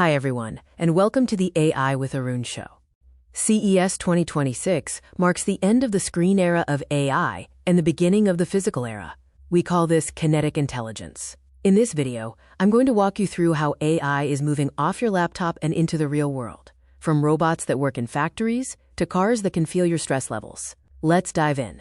Hi everyone, and welcome to the AI with Arun show. CES 2026 marks the end of the screen era of AI and the beginning of the physical era. We call this Kinetic Intelligence. In this video, I'm going to walk you through how AI is moving off your laptop and into the real world, from robots that work in factories to cars that can feel your stress levels. Let's dive in.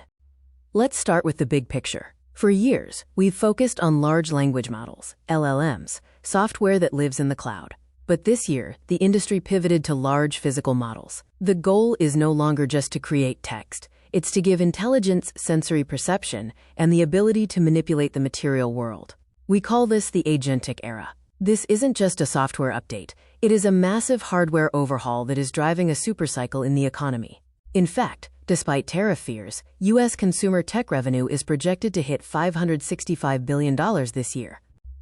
Let's start with the big picture. For years, we've focused on large language models, LLMs, software that lives in the cloud. But this year, the industry pivoted to large physical models. The goal is no longer just to create text. It's to give intelligence sensory perception and the ability to manipulate the material world. We call this the Agentic era. This isn't just a software update. It is a massive hardware overhaul that is driving a supercycle in the economy. In fact, despite tariff fears, U.S. consumer tech revenue is projected to hit $565 billion this year.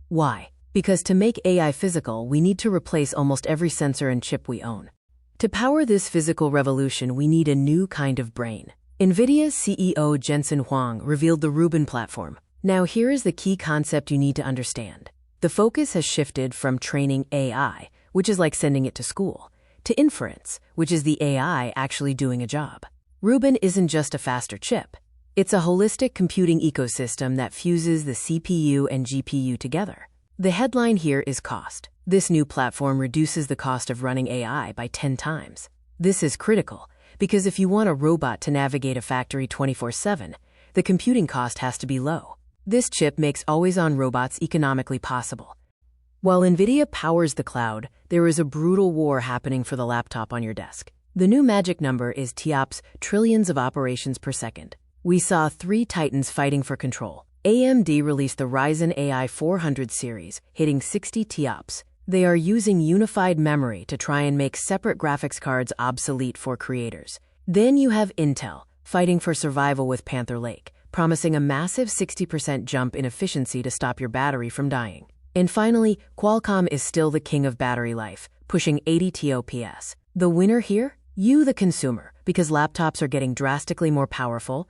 Why? Because to make AI physical, we need to replace almost every sensor and chip we own. To power this physical revolution, we need a new kind of brain. Nvidia's CEO Jensen Huang revealed the Rubin platform. Now here is the key concept you need to understand. The focus has shifted from training AI, which is like sending it to school, to inference, which is the AI actually doing a job. Rubin isn't just a faster chip. It's a holistic computing ecosystem that fuses the CPU and GPU together. The headline here is cost. This new platform reduces the cost of running AI by 10 times. This is critical because if you want a robot to navigate a factory 24/7, the computing cost has to be low. This chip makes always-on robots economically possible. While Nvidia powers the cloud, there is a brutal war happening for the laptop on your desk. The new magic number is TOPS, trillions of operations per second. We saw three titans fighting for control. AMD released the Ryzen AI 400 series, hitting 60 TOPS. They are using unified memory to try and make separate graphics cards obsolete for creators. Then you have Intel, fighting for survival with Panther Lake, promising a massive 60% jump in efficiency to stop your battery from dying. And finally, Qualcomm is still the king of battery life, pushing 80 TOPS. The winner here? You, the consumer, because laptops are getting drastically more powerful.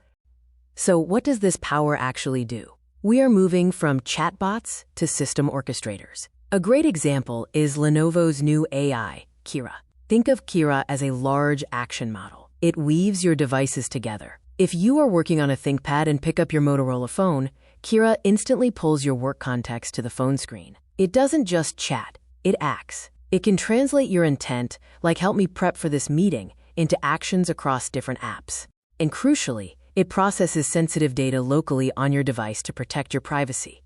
So what does this power actually do? We are moving from chatbots to system orchestrators. A great example is Lenovo's new AI, Qira. Think of Qira as a large action model. It weaves your devices together. If you are working on a ThinkPad and pick up your Motorola phone, Qira instantly pulls your work context to the phone screen. It doesn't just chat, it acts. It can translate your intent, like help me prep for this meeting, into actions across different apps. And crucially, it processes sensitive data locally on your device to protect your privacy.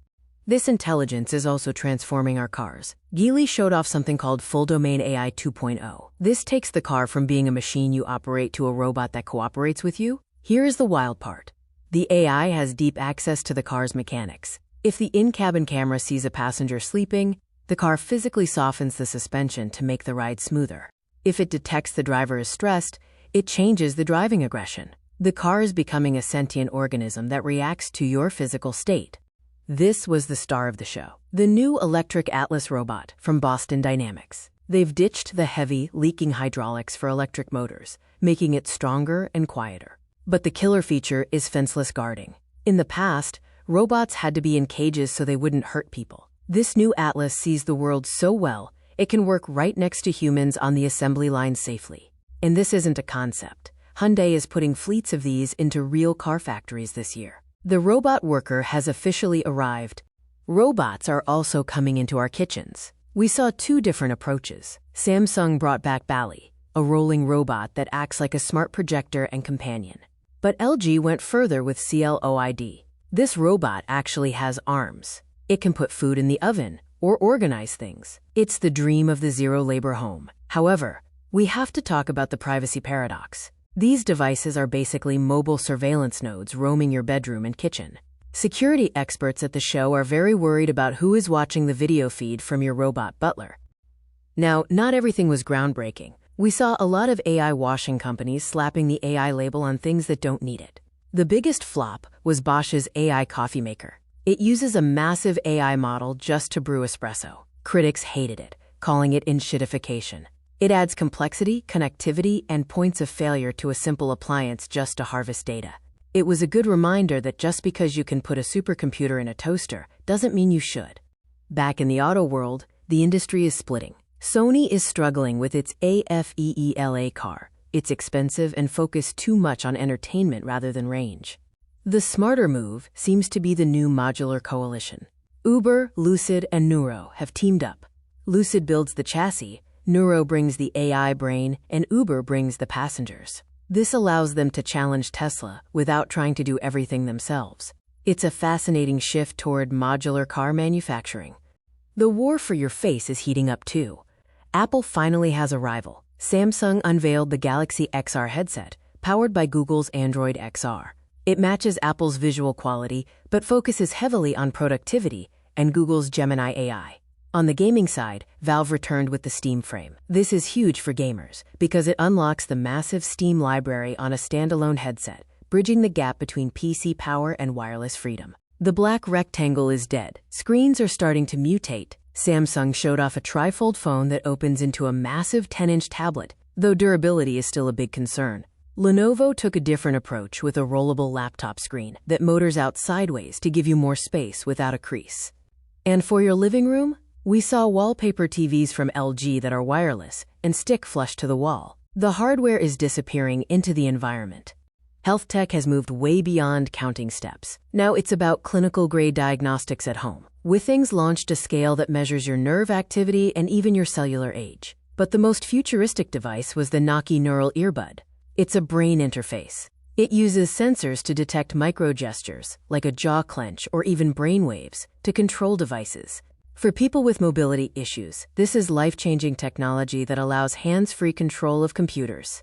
This intelligence is also transforming our cars. Geely showed off something called Full Domain AI 2.0. This takes the car from being a machine you operate to a robot that cooperates with you. Here is the wild part. The AI has deep access to the car's mechanics. If the in-cabin camera sees a passenger sleeping, the car physically softens the suspension to make the ride smoother. If it detects the driver is stressed, it changes the driving aggression. The car is becoming a sentient organism that reacts to your physical state. This was the star of the show, the new electric Atlas robot from Boston Dynamics. They've ditched the heavy, leaking hydraulics for electric motors, making it stronger and quieter. But the killer feature is fenceless guarding. In the past, robots had to be in cages so they wouldn't hurt people. This new Atlas sees the world so well, it can work right next to humans on the assembly line safely. And this isn't a concept. Hyundai is putting fleets of these into real car factories this year. The robot worker has officially arrived. Robots are also coming into our kitchens. We saw two different approaches. Samsung brought back Bally, a rolling robot that acts like a smart projector and companion. But LG went further with CLOID. This robot actually has arms. It can put food in the oven or organize things. It's the dream of the zero-labor home. However, we have to talk about the privacy paradox. These devices are basically mobile surveillance nodes roaming your bedroom and kitchen. Security experts at the show are very worried about who is watching the video feed from your robot Butler. Now, not everything was groundbreaking. We saw a lot of AI washing companies slapping the AI label on things that don't need it. The biggest flop was Bosch's AI coffee maker. It uses a massive AI model just to brew espresso. Critics hated it, calling it enshittification. It adds complexity, connectivity, and points of failure to a simple appliance just to harvest data. It was a good reminder that just because you can put a supercomputer in a toaster doesn't mean you should. Back in the auto world, the industry is splitting. Sony is struggling with its AFEELA car. It's expensive and focused too much on entertainment rather than range. The smarter move seems to be the new modular coalition. Uber, Lucid, and Nuro have teamed up. Lucid builds the chassis, Nuro brings the AI brain, and Uber brings the passengers. This allows them to challenge Tesla without trying to do everything themselves. It's a fascinating shift toward modular car manufacturing. The war for your face is heating up too. Apple finally has a rival. Samsung unveiled the Galaxy XR headset, powered by Google's Android XR. It matches Apple's visual quality, but focuses heavily on productivity and Google's Gemini AI. On the gaming side, Valve returned with the Steam Frame. This is huge for gamers because it unlocks the massive Steam library on a standalone headset, bridging the gap between PC power and wireless freedom. The black rectangle is dead. Screens are starting to mutate. Samsung showed off a trifold phone that opens into a massive 10-inch tablet, though durability is still a big concern. Lenovo took a different approach with a rollable laptop screen that motors out sideways to give you more space without a crease. And for your living room, we saw wallpaper TVs from LG that are wireless and stick flush to the wall. The hardware is disappearing into the environment. Health tech has moved way beyond counting steps. Now it's about clinical-grade diagnostics at home. Withings launched a scale that measures your nerve activity and even your cellular age. But the most futuristic device was the Noki Neural Earbud. It's a brain interface. It uses sensors to detect micro-gestures, like a jaw clench or even brainwaves, to control devices. For people with mobility issues, this is life-changing technology that allows hands-free control of computers.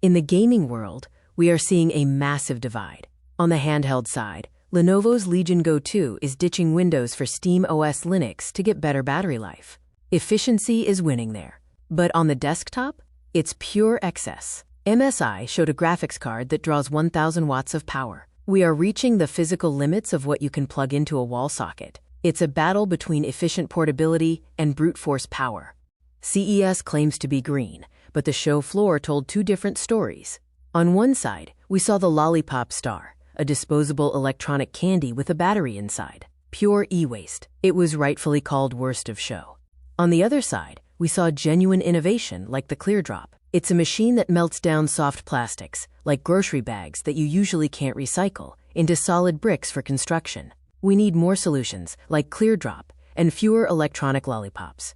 In the gaming world, we are seeing a massive divide. On the handheld side, Lenovo's Legion Go 2 is ditching Windows for Steam OS Linux to get better battery life. Efficiency is winning there. But on the desktop, it's pure excess. MSI showed a graphics card that draws 1,000 watts of power. We are reaching the physical limits of what you can plug into a wall socket. It's a battle between efficient portability and brute force power. CES claims to be green, but the show floor told two different stories. On one side, we saw the Lollipop Star, a disposable electronic candy with a battery inside. Pure e-waste. It was rightfully called worst of show. On the other side, we saw genuine innovation like the ClearDrop. It's a machine that melts down soft plastics, like grocery bags that you usually can't recycle, into solid bricks for construction. We need more solutions, like ClearDrop, and fewer electronic lollipops.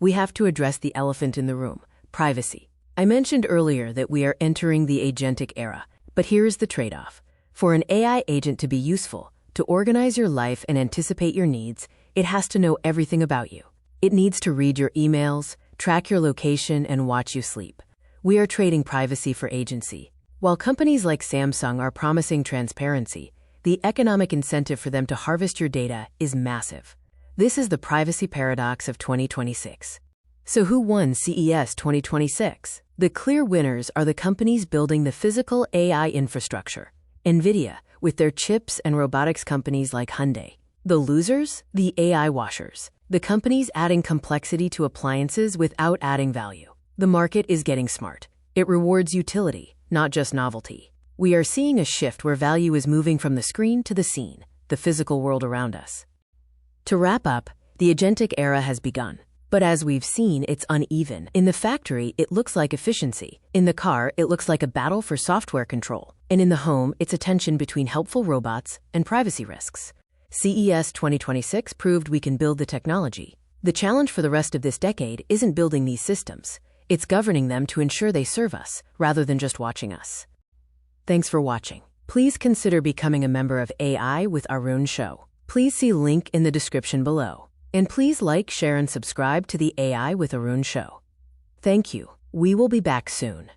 We have to address the elephant in the room: privacy. I mentioned earlier that we are entering the agentic era, but here is the trade-off. For an AI agent to be useful, to organize your life and anticipate your needs, it has to know everything about you. It needs to read your emails, track your location, and watch you sleep. We are trading privacy for agency. While companies like Samsung are promising transparency, the economic incentive for them to harvest your data is massive. This is the privacy paradox of 2026. So who won CES 2026? The clear winners are the companies building the physical AI infrastructure. Nvidia, with their chips, and robotics companies like Hyundai. The losers? The AI washers. The companies adding complexity to appliances without adding value. The market is getting smart. It rewards utility, not just novelty. We are seeing a shift where value is moving from the screen to the scene, the physical world around us. To wrap up, the agentic era has begun. But as we've seen, it's uneven. In the factory, it looks like efficiency. In the car, it looks like a battle for software control. And in the home, it's a tension between helpful robots and privacy risks. CES 2026 proved we can build the technology. The challenge for the rest of this decade isn't building these systems. It's governing them to ensure they serve us, rather than just watching us. Thanks for watching. Please consider becoming a member of AI with Arun Show. Please see link in the description below. And please like, share, and subscribe to the AI with Arun Show. Thank you. We will be back soon.